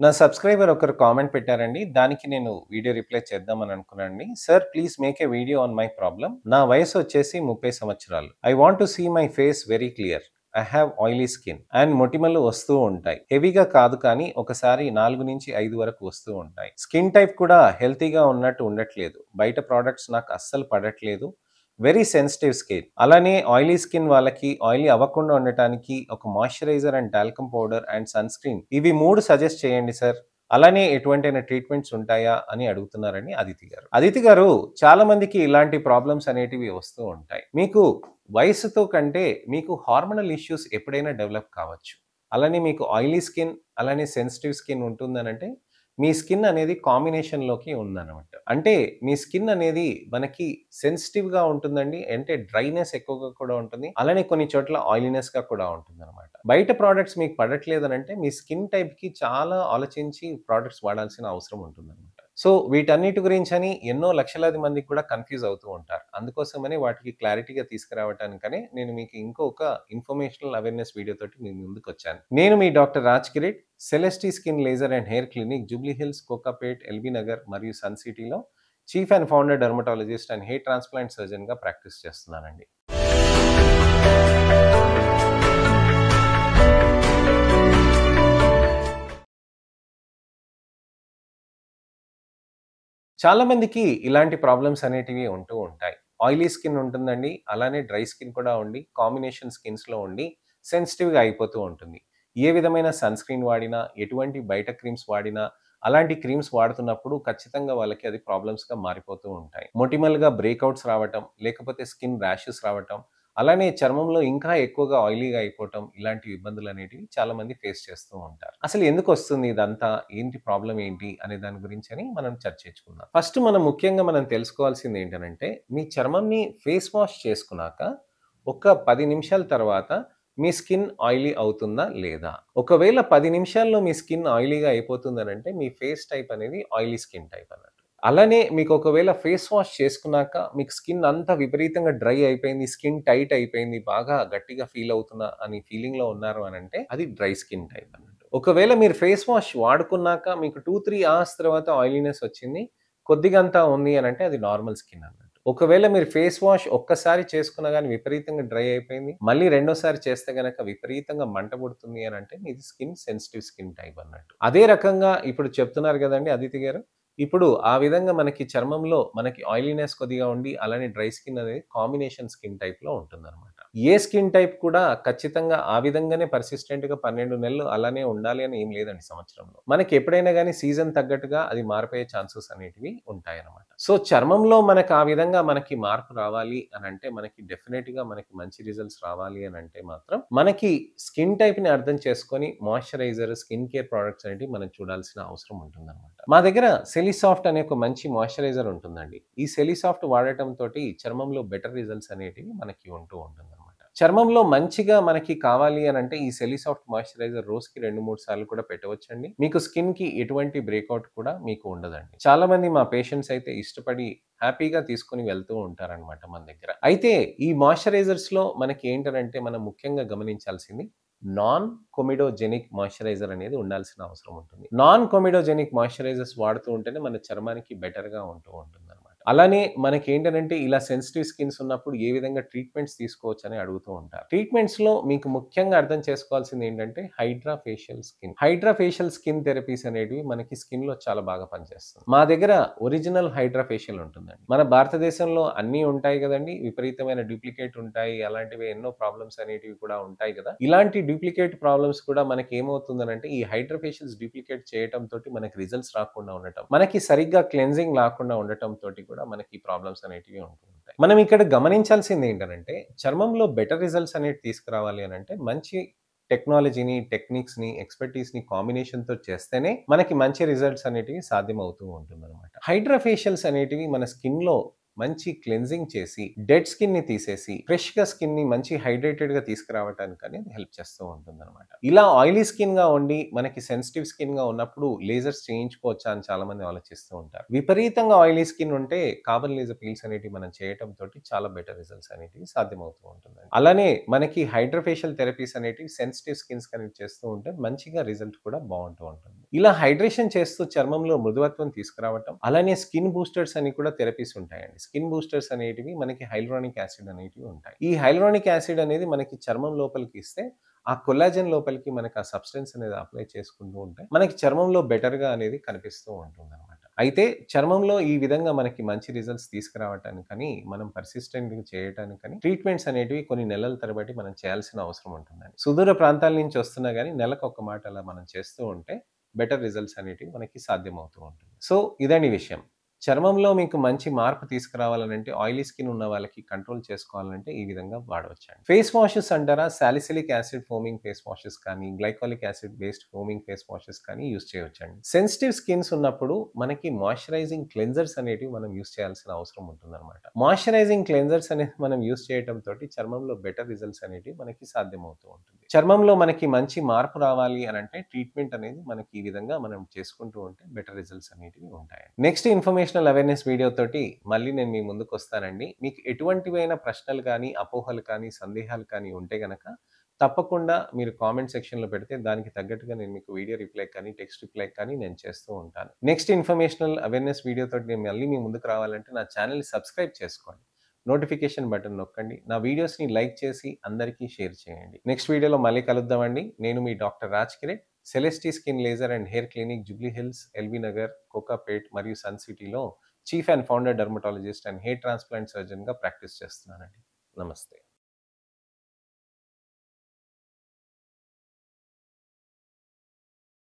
నా సబ్స్క్రైబర్ ఒకరు కామెంట్ పెట్టారండి. దానికి నేను వీడియో రిప్లై చేద్దామని అనుకున్నానండి. Sir please make a video on my problem. నా వయసు వచ్చేసి 30 సంవత్సరాలు. I want to see my face very clear. I have oily skin and మొటిమలు వస్తూ ఉంటాయి. హెవీగా కాదు కానీ ఒకసారి 4 నుంచి 5 వరకు వస్తూ ఉంటాయి. స్కిన్ టైప్ కూడా హెల్తీగా ఉన్నట్టు ఉండట్లేదు. బయట ప్రోడక్ట్స్ నాకు అస్సలు పడట్లేదు. Very sensitive skin. అలానే ఆయిలీ స్కిన్ వాళ్ళకి ఆయిలీ అవ్వకుండా ఉండటానికి ఒక moisturiser and talcum powder and sunscreen ఇవి 3 సజెస్ట్ చేయండి సార్. అలానే ఎటువంటైనా ట్రీట్మెంట్స్ ఉంటాయా అని అడుగుతున్నారని అదితి గారు. అదితి గారు, చాలా మందికి ఇలాంటి ప్రాబ్లమ్స్ అనేటివి వస్తూ ఉంటాయి. మీకు వయసుతో కంటే మీకు హార్మోనల్ ఇష్యూస్ ఎప్పుడైనా డెవలప్ కావచ్చు. అలానే మీకు ఆయిలీ స్కిన్ అలానే సెన్సిటివ్ స్కిన్ ఉంటుందనంటే మీ స్కిన్ అనేది కాంబినేషన్‌లోకి ఉందనమాట. అంటే మీ స్కిన్ అనేది మనకి సెన్సిటివ్‌గా ఉంటుందండి. అంటే డ్రైనెస్ ఎక్కువగా కూడా ఉంటుంది. అలానే కొన్ని చోట్ల ఆయిలీనెస్‌గా కూడా ఉంటుందనమాట. బయట ప్రొడక్ట్స్ మీకు పడట్లేదనంటే మీ స్కిన్ టైప్‌కి చాలా ఆలోచించి ప్రొడక్ట్స్ వాడాల్సిన అవసరం ఉంటుందనమాట. సో వీటన్నిటి గురించని ఎన్నో లక్షలాది మందికి కూడా కన్‌ఫ్యూజ్ అవుతూ ఉంటారు. అందుకోసమని వాటికి క్లారిటీగా తీసుకురావటానికనే నేను మీకు ఇంకొక ఇన్ఫర్మేషనల్ అవేర్‌నెస్ వీడియో తోటి మీ ముందుకొచ్చాను. నేను మీ doctor Raj Kireet, Celestee skin laser and hair clinic, Jubilee Hills, Kokapet, LB Nagar మరియు సన్ సిటీలో chief and founder dermatologist and hair transplant సర్జన్‌గా ప్రాక్టీస్ చేస్తున్నానండి. చాలా మందికి ఇలాంటి ప్రాబ్లమ్స్ అనేటివి ఉంటూ ఉంటాయి. ఆయిలీ స్కిన్ ఉంటుందండి. అలానే డ్రై స్కిన్ కూడా ఉండి, కాంబినేషన్ స్కిన్స్‌లో ఉండి సెన్సిటివ్‌గా అయిపోతూ ఉంటుంది. ఏ విధమైన సన్ స్క్రీన్ వాడినా, ఎటువంటి బయట క్రీమ్స్ వాడినా, అలాంటి క్రీమ్స్ వాడుతున్నప్పుడు ఖచ్చితంగా వాళ్ళకి అది ప్రాబ్లమ్స్‌గా మారిపోతూ ఉంటాయి. మొటిమల్‌గా బ్రేకౌట్స్ రావటం, లేకపోతే స్కిన్ ర్యాషెస్ రావటం, అలానే చర్మంలో ఇంకా ఎక్కువగా ఆయిలీగా అయిపోవటం, ఇలాంటి ఇబ్బందులనేటివి చాలా మంది ఫేస్ చేస్తూ ఉంటారు. అసలు ఎందుకొస్తుంది ఇదంతా? ఏంటి ప్రాబ్లమ్ ఏంటి? అనే దాని గురించని మనం చర్చించుకుందాం. ఫస్ట్ ముఖ్యంగా మనం తెలుసుకోవాల్సింది ఏంటనంటే, మీ చర్మంని ఫేస్ వాష్ చేసుకున్నాక ఒక 10 నిమిషాల తర్వాత మీ స్కిన్ ఆయిలీ అవుతుందా? లేదా? ఒకవేళ 10 నిమిషాల్లో మీ స్కిన్ ఆయిలీగా అయిపోతుందనంటే మీ ఫేస్ టైప్ అనేది ఆయిలీ స్కిన్ టైప్ అన్నట్టు. అలానే మీకు ఒకవేళ ఫేస్ వాష్ చేసుకున్నాక మీకు స్కిన్ అంతా విపరీతంగా డ్రై అయిపోయింది, స్కిన్ టైట్ అయిపోయింది, బాగా గట్టిగా ఫీల్ అవుతున్నా అని ఫీలింగ్‌లో ఉన్నారు అనంటే అది డ్రై స్కిన్ టైప్ అన్నట్టు. ఒకవేళ మీరు ఫేస్ వాష్ వాడుకున్నాక మీకు 2, 3 అవర్స్ తర్వాత ఆయిలీనెస్ వచ్చింది, కొద్దిగంతా ఉంది అనంటే అది నార్మల్ స్కిన్ అన్నట్టు. ఒకవేళ మీరు ఫేస్ వాష్ ఒక్కసారి చేసుకున్నా గాని విపరీతంగా డ్రై అయిపోయింది, మళ్ళీ రెండోసారి చేస్తే గనక విపరీతంగా మంట పుడుతుంది అనంటే మీది స్కిన్ సెన్సిటివ్ స్కిన్ టైప్ అన్నట్టు. అదే రకంగా ఇప్పుడు చెప్తున్నారు గదండీ అదితి గారు! ఇప్పుడు ఆ విధంగా మనకి చర్మంలో మనకి ఆయిలీనెస్ కొద్దిగా ఉండి, అలానే డ్రై స్కిన్ అనేది కాంబినేషన్ స్కిన్ టైప్‌లో ఉంటుందనమాట. ఏ స్కిన్ టైప్ కూడా ఖచ్చితంగా ఆ విధంగానే పర్సిస్టెంట్‌గా 12 నెలలు అలానే ఉండాలి అని ఏం లేదండి సంవత్సరంలో. మనకి ఎప్పుడైనా గాని సీజన్ తగ్గట్టుగా అది మారిపోయే ఛాన్సెస్ అనేటివి ఉంటాయన్నమాట. సో, చర్మంలో మనకు ఆ విధంగా మనకి మార్పు రావాలి అనంటే మనకి డెఫినిట్‌గా మనకి మంచి రిజల్ట్స్ రావాలి అనంటే మాత్రం మనకి స్కిన్ టైప్‌ని అర్థం చేసుకొని మాయిశ్చరైజర్, స్కిన్ కేర్ ప్రొడక్ట్స్ అనేటివి మనం చూడాల్సిన అవసరం ఉంటుందన్నమాట. మా దగ్గర సెలిసాఫ్ట్ అనే ఒక మంచి మాయిశ్చరైజర్ ఉంటుందండి. ఈ సెలిసాఫ్ట్ వాడటం తోటి చర్మంలో బెటర్ రిజల్ట్స్ అనేటివి మనకి ఉంటూ ఉంటుందన్నమాట. చర్మంలో మంచిగా మనకి కావాలి అనంటే ఈ సెలిసాఫ్ట్ మాయిశ్చరైజర్ రోజుకి 2, 3 సార్లు కూడా పెట్టవచ్చండి. మీకు స్కిన్‌కి ఎటువంటి బ్రేకౌట్ కూడా మీకు ఉండదండి. చాలా మంది మా పేషెంట్స్ అయితే ఇష్టపడి హ్యాపీగా తీసుకొని వెళ్తూ ఉంటారనమాట మన దగ్గర. అయితే ఈ మాయిశ్చరైజర్స్‌లో మనకి ఏంటనంటే మనం ముఖ్యంగా గమనించాల్సింది నాన్ కొమిడోజెనిక్ మాయిశ్చరైజర్ అనేది ఉండాల్సిన అవసరం ఉంటుంది. నాన్ కొమిడోజెనిక్ మాయిశ్చరైజర్స్ వాడుతూ ఉంటేనే మన చర్మానికి బెటర్‌గా ఉంటూ ఉంటుందనమాట. అలానే మనకేంటనంటే ఇలా సెన్సిటివ్ స్కిన్స్ ఉన్నప్పుడు ఏ విధంగా ట్రీట్మెంట్స్ తీసుకోవచ్చని అడుగుతూ ఉంటారు. ట్రీట్మెంట్స్‌లో మీకు ముఖ్యంగా అర్థం చేసుకోవాల్సింది ఏంటంటే hydra facial skin. Hydra facial skin therapies అనేటివి మనకి స్కిన్‌లో చాలా బాగా పనిచేస్తుంది. మా దగ్గర ఒరిజినల్ హైడ్రా ఫేషియల్ ఉంటుందండి. మన భారతదేశంలో అన్నీ ఉంటాయి గదండీ! విపరీతమైన డూప్లికేట్ ఉంటాయి. అలాంటివి ఎన్నో ప్రాబ్లమ్స్ అనేటివి కూడా ఉంటాయి గదా! ఇలాంటి డూప్లికేట్ ప్రాబ్లమ్స్ కూడా మనకేమవుతుందనంటే ఈ హైడ్రా ఫేషియల్స్ డూప్లికేట్ చేయటం తోటి మనకి రిజల్ట్స్ రాకుండా ఉండటం, మనకి సరిగ్గా క్లెన్జింగ్ లాకుండా ఉండటం తోటి కూడా మనకి ప్రాబ్లమ్స్ అనేటివి ఉంటూ ఉంటాయి. మనం ఇక్కడ గమనించాల్సింది ఏంటనంటే చర్మంలో బెటర్ రిజల్ట్స్ అనేవి తీసుకురావాలి అనంటే మంచి టెక్నాలజీని, టెక్నిక్స్‌ని, ఎక్స్‌పర్‌టీస్‌ని కాంబినేషన్‌తో చేస్తేనే మనకి మంచి రిజల్ట్స్ అనేటివి సాధ్యమవుతూ ఉంటుందనమాట. హైడ్రా ఫేషియల్స్ అనేటివి మన స్కిన్‌లో మంచి క్లెన్జింగ్ చేసి, డెడ్ స్కిన్‌ని తీసేసి, ఫ్రెష్‌గా స్కిన్‌ని మంచి హైడ్రేటెడ్‌గా తీసుకురావటానికనేది హెల్ప్ చేస్తూ ఉంటుందనమాట. ఇలా ఆయిలీ స్కిన్‌గా ఉండి, మనకి సెన్సిటివ్ స్కిన్‌గా ఉన్నప్పుడు లేజర్స్ చేయించుకోవచ్చా అని చాలామంది ఆలోచిస్తూ ఉంటారు. విపరీతంగా ఆయిలీ స్కిన్ ఉంటే కార్బన్ లేజర్ పీల్స్ అనేటివి మనం చేయటం తోటి చాలా బెటర్ రిజల్ట్స్ అనేటివి సాధ్యమవుతూ ఉంటుందండి. అలానే మనకి హైడ్రా ఫేషియల్ థెరపీస్ అనేటివి సెన్సిటివ్ స్కిన్స్ కనెక్ట్ చేస్తూ ఉంటే మంచిగా రిజల్ట్ కూడా బావుంటూ ఉంటుంది. ఇలా హైడ్రేషన్ చేస్తూ చర్మంలో మృదువత్వం తీసుకురావటం, అలానే స్కిన్ బూస్టర్స్ అని కూడా థెరపీస్ ఉంటాయండి. స్కిన్ బూస్టర్స్ అనేటివి మనకి హైల్యూరానిక్ యాసిడ్ అనేటివి ఉంటాయి. ఈ హైల్యూరానిక్ యాసిడ్ అనేది మనకి చర్మం లోపలికి ఇస్తే ఆ కొల్లాజెన్ లోపలికి మనకి ఆ సబ్స్టెన్స్ అనేది అప్లై చేసుకుంటూ ఉంటే మనకి చర్మంలో బెటర్‌గా అనేది కనిపిస్తూ ఉంటుందనమాట. అయితే చర్మంలో ఈ విధంగా మనకి మంచి రిజల్ట్స్ తీసుకురావటానికని, మనం పర్సిస్టెంట్‌గా చేయటానికని ట్రీట్మెంట్స్ అనేటివి కొన్ని నెలల తరబడి మనం చేయాల్సిన అవసరం ఉంటుందండి. సుదూర ప్రాంతాల నుంచి వస్తున్నా గానీ నెలకొక మాట అలా మనం చేస్తూ ఉంటే బెటర్ రిజల్ట్స్ అనేటివి మనకి సాధ్యమవుతూ ఉంటుంది. సో, ఇదండి విషయం. చర్మంలో మీకు మంచి మార్పు తీసుకురావాలనంటే, ఆయిలీ స్కిన్ ఉన్న వాళ్ళకి కంట్రోల్ చేసుకోవాలంటే ఈ విధంగా వాడవచ్చండి. ఫేస్ వాషెస్ అంటారా? Salicylic acid foaming face washes కానీ, glycolic acid based foaming face washes కానీ యూజ్ చేయొచ్చండి. సెన్సిటివ్ స్కిన్స్ ఉన్నప్పుడు మనకి మాయిశ్చరైజింగ్ క్లెన్జర్స్ అనేటివి మనం యూజ్ చేయాల్సిన అవసరం ఉంటుందన్నమాట. మాయిశ్చరైజింగ్ క్లెన్జర్స్ అనేది మనం యూజ్ చేయడం తోటి చర్మంలో బెటర్ రిజల్ట్స్ అనేటివి మనకి సాధ్యమవుతూ ఉంటుంది. చర్మంలో మనకి మంచి మార్పు రావాలి అనంటే ట్రీట్మెంట్ అనేది మనకి ఈ విధంగా మనం చేసుకుంటూ ఉంటే బెటర్ రిజల్ట్స్ అనేటివి ఉంటాయి. నెక్స్ట్ ఇన్ఫర్మేషనల్ అవేర్‌నెస్ వీడియో తోటి మళ్ళీ నేను మీ ముందుకొస్తానండి. మీకు ఎటువంటివైన ప్రశ్నలు కానీ, అపోహలు కానీ, సందేహాలు కానీ ఉంటే గనక తప్పకుండా మీరు కామెంట్ సెక్షన్‌లో పెడితే దానికి తగ్గట్టుగా నేను మీకు వీడియో రిప్లై కానీ, టెక్స్ట్ రిప్లై కానీ నేను చేస్తూ ఉంటాను. నెక్స్ట్ ఇన్ఫర్మేషనల్ అవేర్‌నెస్ వీడియో తోటి నేను మళ్ళీ మీ ముందుకు రావాలంటే నా ఛానెల్‌ని సబ్స్క్రైబ్ చేసుకోండి. నోటిఫికేషన్ బటన్ నొక్కండి. నా వీడియోస్‌ని లైక్ చేసి అందరికీ షేర్ చేయండి. నెక్స్ట్ వీడియోలో మళ్ళీ కలుద్దామండి. నేను మీ doctor Raj Kireet. Celestee skin laser and hair clinic, Jubilee Hills, LB Nagar, Kokapet మరియు సన్ సిటీలో chief and founder dermatologist and hair transplant సర్జన్‌గా ప్రాక్టీస్ చేస్తున్నానండి. నమస్తే.